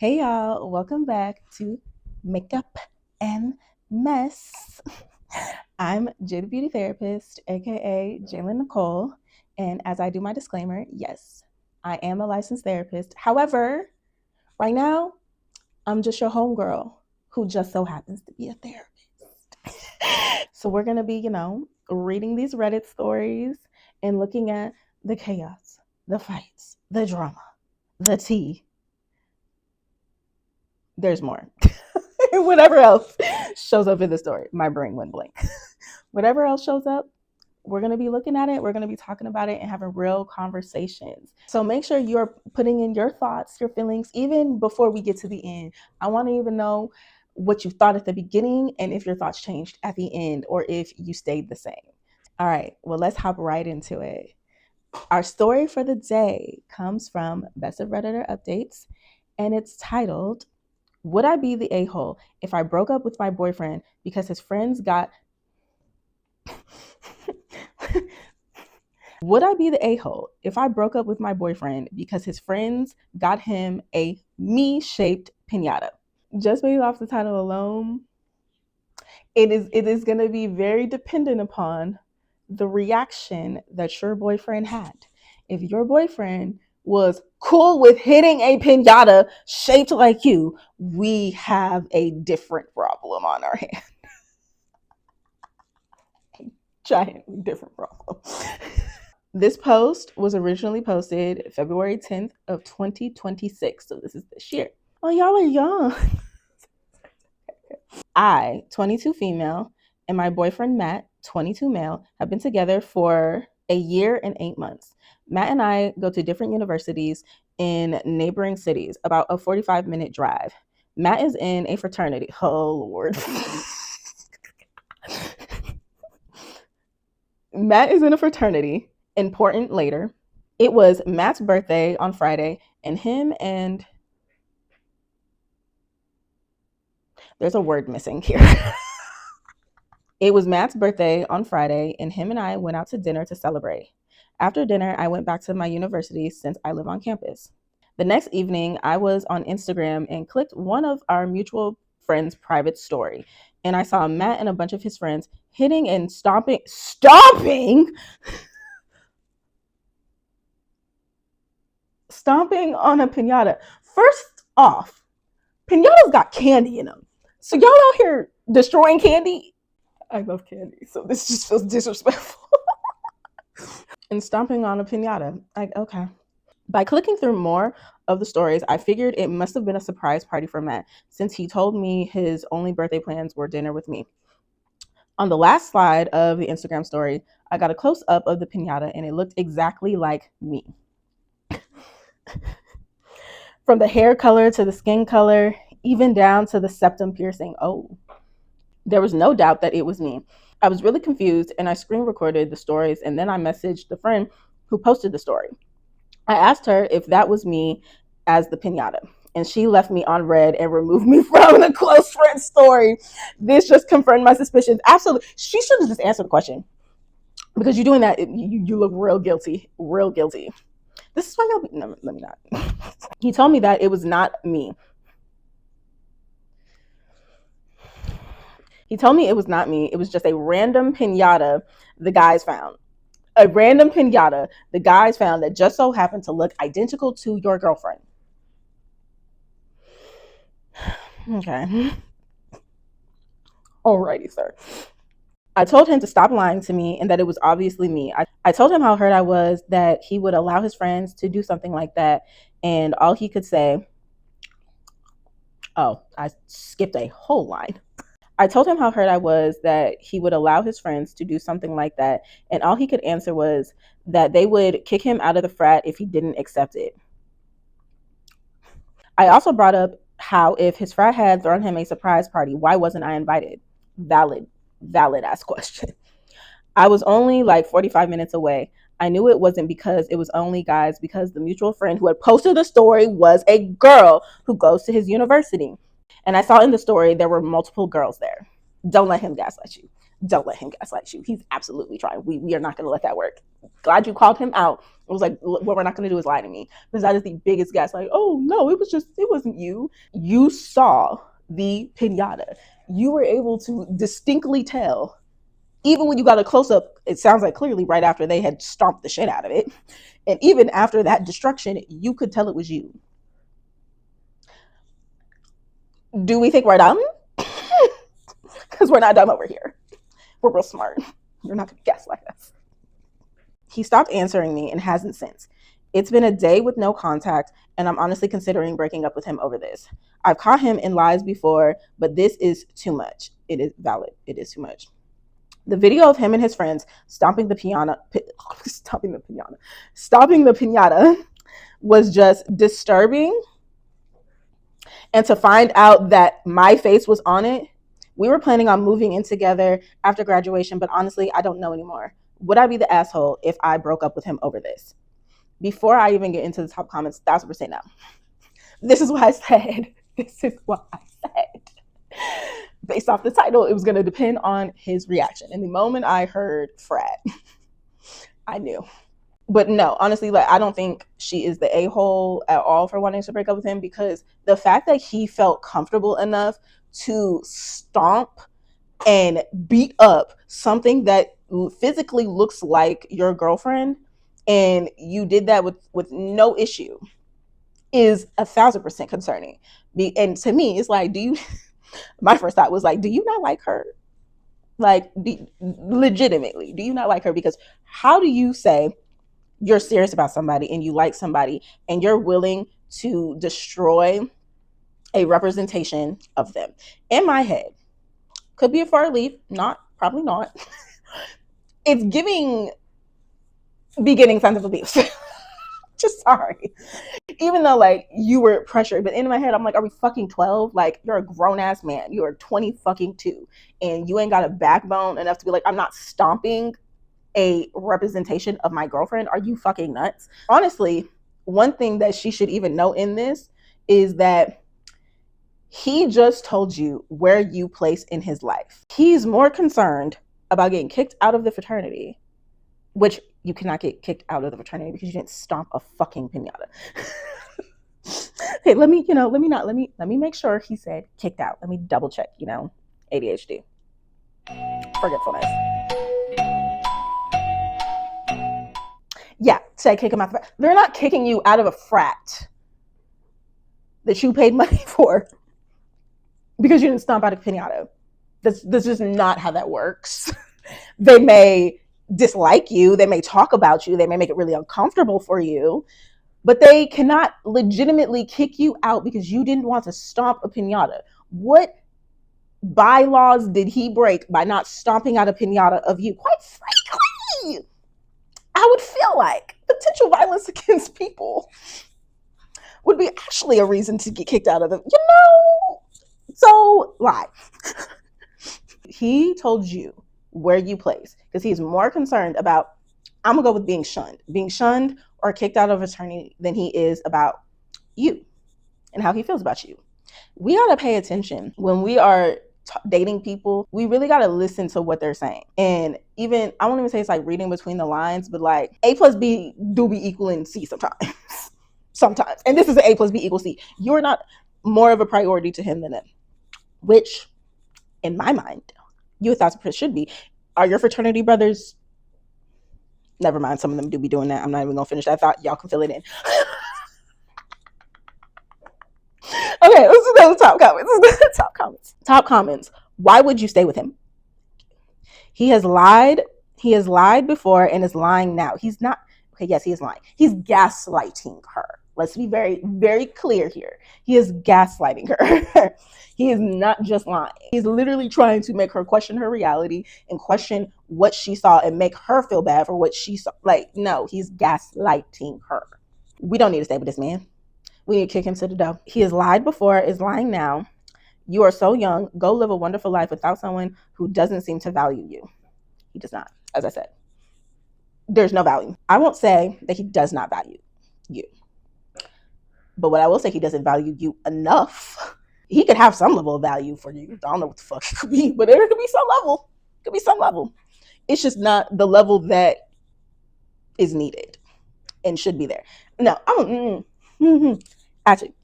Hey y'all, welcome back to Makeup and Mess. I'm Jay the Beauty Therapist, aka Jalen Nicole. And as I do my disclaimer, yes, I am a licensed therapist. However, right now, I'm just your homegirl who just so happens to be a therapist. So we're gonna be, reading these Reddit stories and looking at the chaos, the fights, the drama, the tea. There's more. Whatever else shows up in the story. My brain went blank. Whatever else shows up, we're going to be looking at it. We're going to be talking about it and having real conversations. So make sure you're putting in your thoughts, your feelings, even before we get to the end. I want to even know what you thought at the beginning and if your thoughts changed at the end or if you stayed the same. All right, well, let's hop right into it. Our story for the day comes from Best of Redditor Updates, and it's titled, Would I be the a-hole if I broke up with my boyfriend because his friends got... Would I be the a-hole if I broke up with my boyfriend because his friends got him a me-shaped piñata? Just based off the title alone, it is going to be very dependent upon the reaction that your boyfriend had. If your boyfriend was cool with hitting a piñata shaped like you, we have a different problem on our hands. Giantly different problem. This post was originally posted February 10th of 2026, so this is this year. Oh, y'all are young. I, 22 female, and my boyfriend Matt, 22 male, have been together for a year and 8 months. Matt and I go to different universities in neighboring cities, about a 45-minute drive. Matt is in a fraternity. Oh, Lord. Matt is in a fraternity. Important later. It was Matt's birthday on Friday, and him and... There's a word missing here. It was Matt's birthday on Friday, and him and I went out to dinner to celebrate. After dinner, I went back to my university since I live on campus. The next evening, I was on Instagram and clicked one of our mutual friends' private story, and I saw Matt and a bunch of his friends hitting and stomping on a piñata. First off, piñatas got candy in them. So y'all out here destroying candy? I love candy, so this just feels disrespectful. And stomping on a piñata. Like, okay. By clicking through more of the stories, I figured it must have been a surprise party for Matt, since he told me his only birthday plans were dinner with me. On the last slide of the Instagram story, I got a close up of the piñata, and it looked exactly like me. From the hair color to the skin color, even down to the septum piercing. Oh, there was no doubt that it was me. I was really confused, and I screen recorded the stories, and then I messaged the friend who posted the story. I asked her if that was me as the piñata, and she left me on red and removed me from the close friend story. This just confirmed my suspicions. Absolutely. She should have just answered the question, because you're doing that. You look real guilty. Real guilty. This is why y'all... No, let me not. He told me that it was not me. He told me it was not me. It was just a random piñata the guys found. A random piñata the guys found that just so happened to look identical to your girlfriend. Okay. Alrighty, sir. I told him to stop lying to me and that it was obviously me. I told him how hurt I was that he would allow his friends to do something like that, and all he could say... Oh, I skipped a whole line. I told him how hurt I was that he would allow his friends to do something like that, and all he could answer was that they would kick him out of the frat if he didn't accept it. I also brought up how if his frat had thrown him a surprise party, why wasn't I invited? Valid ass question. I was only like 45 minutes away. I knew it wasn't because it was only guys, because the mutual friend who had posted the story was a girl who goes to his university. And I saw in the story there were multiple girls there. Don't let him gaslight you. Don't let him gaslight you. He's absolutely trying. We are not going to let that work. Glad you called him out. It was like, what we're not going to do is lie to me, because that is the biggest gaslight. Oh no, it wasn't you. You saw the pinata. You were able to distinctly tell, even when you got a close up, it sounds like clearly right after they had stomped the shit out of it. And even after that destruction, you could tell it was you. Do we think we're dumb? Because we're not dumb over here. We're real smart. You're not going to gaslight us. He stopped answering me and hasn't since. It's been a day with no contact, and I'm honestly considering breaking up with him over this. I've caught him in lies before, but this is too much. It is valid. It is too much. The video of him and his friends stomping the piñata was just disturbing. And to find out that my face was on it, we were planning on moving in together after graduation, but honestly, I don't know anymore. Would I be the asshole if I broke up with him over this? Before I even get into the top comments, 1000% no. This is what I said. Based off the title, it was going to depend on his reaction. And the moment I heard frat, I knew. But no, honestly, like, I don't think she is the a-hole at all for wanting to break up with him, because the fact that he felt comfortable enough to stomp and beat up something that physically looks like your girlfriend, and you did that with no issue, is 1000% concerning. And to me, it's like, my first thought was like, do you not like her? Like, legitimately, do you not like her? Because how do you say you're serious about somebody and you like somebody and you're willing to destroy a representation of them? In my head, could be a far leap, probably not. It's giving beginning signs of abuse. Just sorry. Even though, like, you were pressured, but in my head, I'm like, are we fucking 12? Like, you're a grown ass man. You are 20 fucking 2, and you ain't got a backbone enough to be like, I'm not stomping a representation of my girlfriend. Are you fucking nuts? Honestly, one thing that she should even know in this is that he just told you where you place in his life. He's more concerned about getting kicked out of the fraternity, which you cannot get kicked out of the fraternity because you didn't stomp a fucking pinata. Okay, let me make sure he said kicked out. Let me double check, ADHD. Forgetfulness. Yeah, say kick him out. They're not kicking you out of a frat that you paid money for because you didn't stomp out a pinata. That's just not how that works. They may dislike you. They may talk about you. They may make it really uncomfortable for you, but they cannot legitimately kick you out because you didn't want to stomp a pinata. What bylaws did he break by not stomping out a pinata of you? Quite frankly, I would feel like potential violence against people would be actually a reason to get kicked out of them. So why? He told you where you place because he's more concerned about, I'm gonna go with being shunned or kicked out of a fraternity than he is about you and how he feels about you. We gotta pay attention when we are dating people. We really gotta listen to what they're saying. And even, I won't even say it's like reading between the lines, but like A plus B do be equaling C sometimes. And this is an A plus B equals C. You're not more of a priority to him than them, which in my mind, you 1000% should be. Are your fraternity brothers? Never mind, some of them do be doing that. I'm not even gonna finish that thought. Y'all can fill it in. Okay, let's go to the top comments. Why would you stay with him? He has lied. He has lied before and is lying now. He's not. Okay, yes, he is lying. He's gaslighting her. Let's be very, very clear here. He is gaslighting her. He is not just lying. He's literally trying to make her question her reality and question what she saw and make her feel bad for what she saw. Like, no, he's gaslighting her. We don't need to stay with this man. We need to kick him to the door. He has lied before, is lying now. You are so young. Go live a wonderful life without someone who doesn't seem to value you. He does not, as I said. There's no value. I won't say that he does not value you. But what I will say, he doesn't value you enough. He could have some level of value for you. I don't know what the fuck it could be, but there could be some level. Could be some level. It's just not the level that is needed and should be there. No, actually,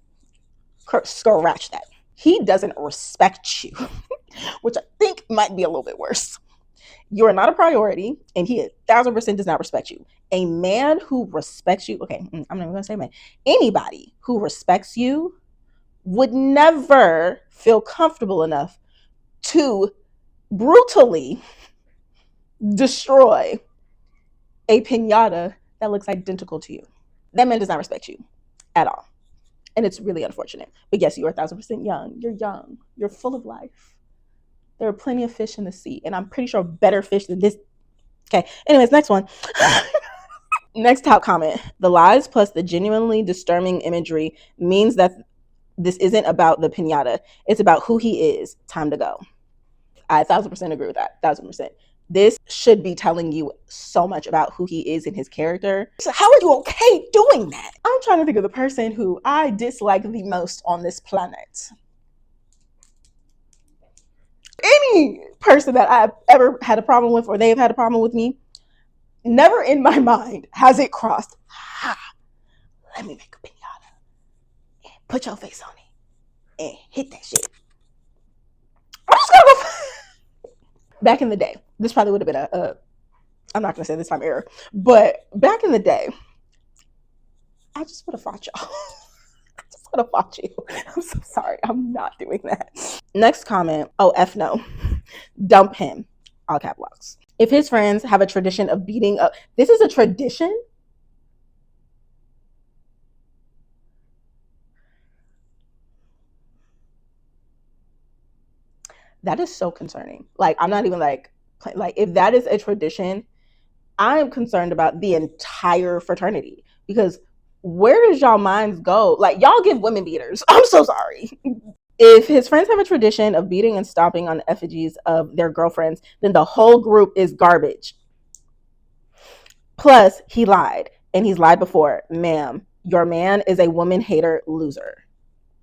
scratch that. He doesn't respect you, which I think might be a little bit worse. You are not a priority, and he 1,000% does not respect you. A man who respects you, okay, I'm not even gonna say man. Anybody who respects you would never feel comfortable enough to brutally destroy a piñata that looks identical to you. That man does not respect you at all. And it's really unfortunate. But yes, you are 1,000% young. You're young. You're full of life. There are plenty of fish in the sea. And I'm pretty sure better fish than this. Okay. Anyways, next one. Next top comment. The lies plus the genuinely disturbing imagery means that this isn't about the piñata. It's about who he is. Time to go. I 1,000% agree with that. 1,000%. This should be telling you so much about who he is and his character. So how are you okay doing that? I'm trying to think of the person who I dislike the most on this planet. Any person that I've ever had a problem with or they've had a problem with me, never in my mind has it crossed, let me make a piñata and put your face on it and hit that shit. I'm just gonna go. Back in the day, this probably would have been I'm not gonna say this time error, but back in the day, I just would have fought y'all. I just would have fought you. I'm so sorry. I'm not doing that. Next comment. Oh, F no. Dump him. All cap locks. If his friends have a tradition of beating up, this is a tradition? That is so concerning. Like, I'm not even like if that is a tradition, I am concerned about the entire fraternity because where does y'all minds go? Like, y'all give women beaters. I'm so sorry. If his friends have a tradition of beating and stomping on effigies of their girlfriends, then the whole group is garbage. Plus, he lied, and he's lied before. Ma'am, your man is a woman hater loser.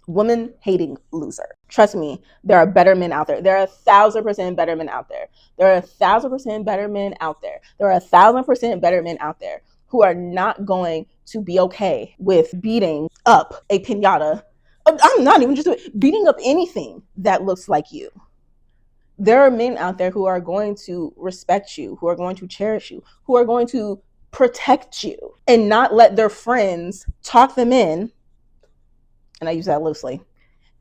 Woman hating loser. Trust me, there are better men out there. There are 1,000% better men out there. There are 1,000% better men out there. There are 1,000% better men out there who are not going to be okay with beating up a piñata. I'm not even just beating up anything that looks like you. There are men out there who are going to respect you, who are going to cherish you, who are going to protect you and not let their friends talk them in, and I use that loosely,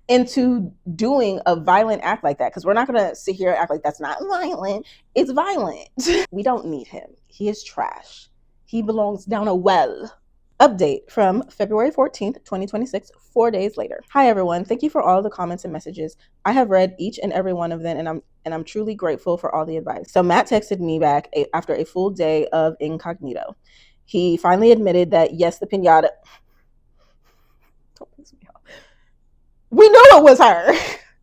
into doing a violent act like that. Because we're not going to sit here and act like that's not violent. It's violent. We don't need him. He is trash. He belongs down a well. Update from February 14th, 2026, 4 days later. Hi everyone, thank you for all the comments and messages. I have read each and every one of them and I'm truly grateful for all the advice. So Matt texted me back after a full day of incognito. He finally admitted that yes, the piñata. Don't piss me off. We knew it was her.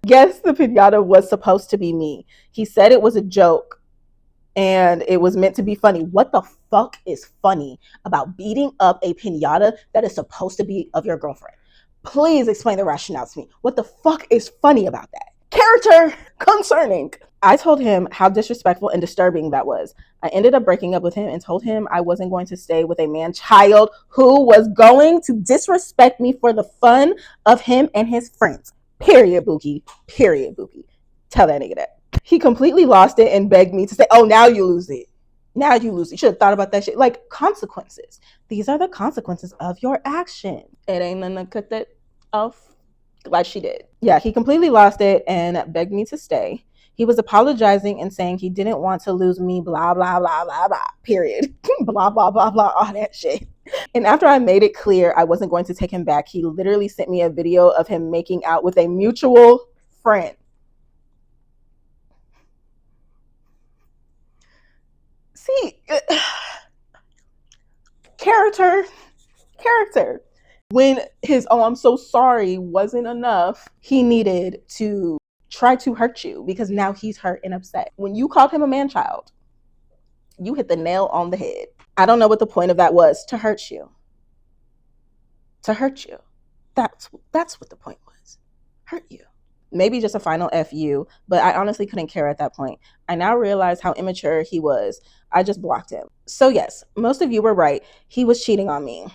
Yes, the piñata was supposed to be me. He said it was a joke and it was meant to be funny. What the fuck is funny about beating up a piñata that is supposed to be of your girlfriend? Please explain the rationale to me. What the fuck is funny about that? Character concerning. I told him how disrespectful and disturbing that was. I ended up breaking up with him and told him I wasn't going to stay with a man-child who was going to disrespect me for the fun of him and his friends. Period, Bookie. Period, Bookie. Tell that nigga that. He completely lost it and begged me to say, oh, now you lose it. Now you lose it. You should have thought about that shit. Like, consequences. These are the consequences of your action. It ain't nothing to cut that off like she did. Yeah, he completely lost it and begged me to stay. He was apologizing and saying he didn't want to lose me, blah, blah, blah, blah, blah, period. Blah, blah, blah, blah, all that shit. And after I made it clear I wasn't going to take him back, he literally sent me a video of him making out with a mutual friend. See, character. When his oh I'm so sorry wasn't enough, he needed to try to hurt you because now he's hurt and upset. When you called him a man-child, you hit the nail on the head. I don't know what the point of that was. To hurt you. To hurt you. That's what the point was. Hurt you. maybe just a final FU, but I honestly couldn't care at that point. I now realize how immature he was. I just blocked him. So yes, most of you were right. He was cheating on me.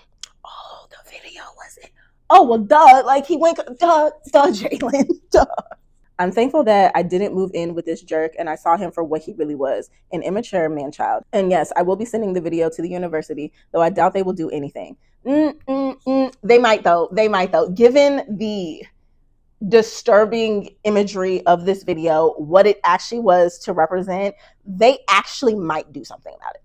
Oh, the video was it? Oh, well, duh. Like, he went, duh, Jalen, duh. I'm thankful that I didn't move in with this jerk and I saw him for what he really was, an immature man child. And yes, I will be sending the video to the university, though I doubt they will do anything. They might though. They might though. Given the disturbing imagery of this video, what it actually was to represent, they actually might do something about it.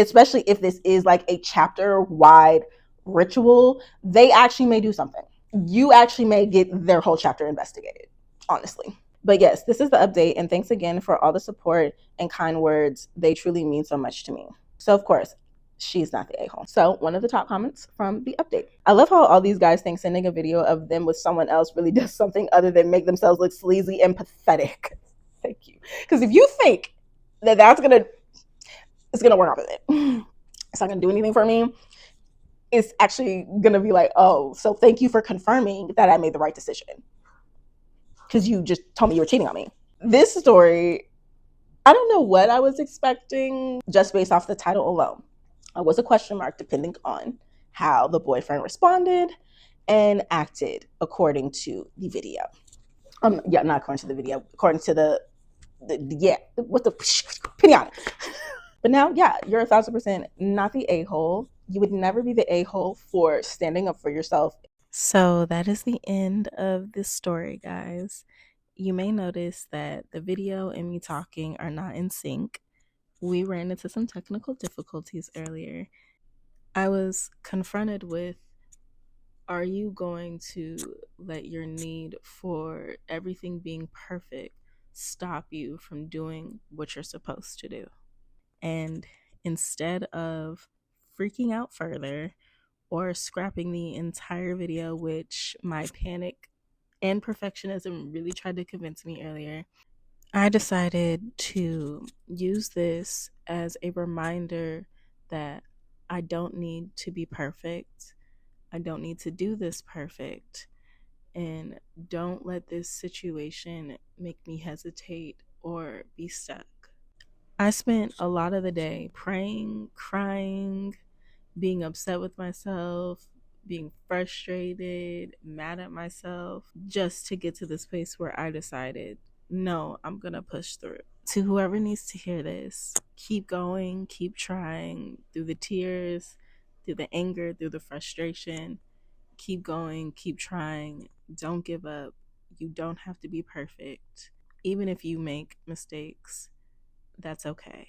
Especially if this is like a chapter wide ritual, they actually may do something. You actually may get their whole chapter investigated, honestly. But yes, this is the update, and thanks again for all the support and kind words. They truly mean so much to me. So, of course, she's not the a-hole. So, one of the top comments from the update. I love how all these guys think sending a video of them with someone else really does something other than make themselves look sleazy and pathetic. Thank you. Because if you think that it's gonna work off of it, it's not gonna do anything for me. It's actually gonna be like, oh, so thank you for confirming that I made the right decision. Because you just told me you were cheating on me. This story, I don't know what I was expecting just based off the title alone. It was a question mark depending on how the boyfriend responded and acted according to the video. Yeah, not according to the video, according to what the piñata. But now, yeah, you're 1,000% not the a-hole. You would never be the a-hole for standing up for yourself. So that is the end of this story, guys. You may notice that the video and me talking are not in sync. We ran into some technical difficulties earlier. I was confronted with, are you going to let your need for everything being perfect stop you from doing what you're supposed to do? And instead of freaking out further or scrapping the entire video, which my panic and perfectionism really tried to convince me earlier, I decided to use this as a reminder that I don't need to be perfect. I don't need to do this perfect. And don't let this situation make me hesitate or be stuck. I spent a lot of the day praying, crying, being upset with myself, being frustrated, mad at myself, just to get to this place where I decided, no, I'm going to push through. To whoever needs to hear this, keep going, keep trying through the tears, through the anger, through the frustration. Keep going, keep trying. Don't give up. You don't have to be perfect. Even if you make mistakes, that's okay.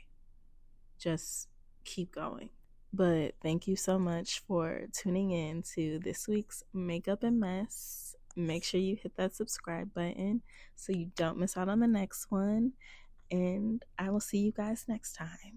Just keep going. But thank you so much for tuning in to this week's Makeup and Mess. Make sure you hit that subscribe button so you don't miss out on the next one. And I will see you guys next time.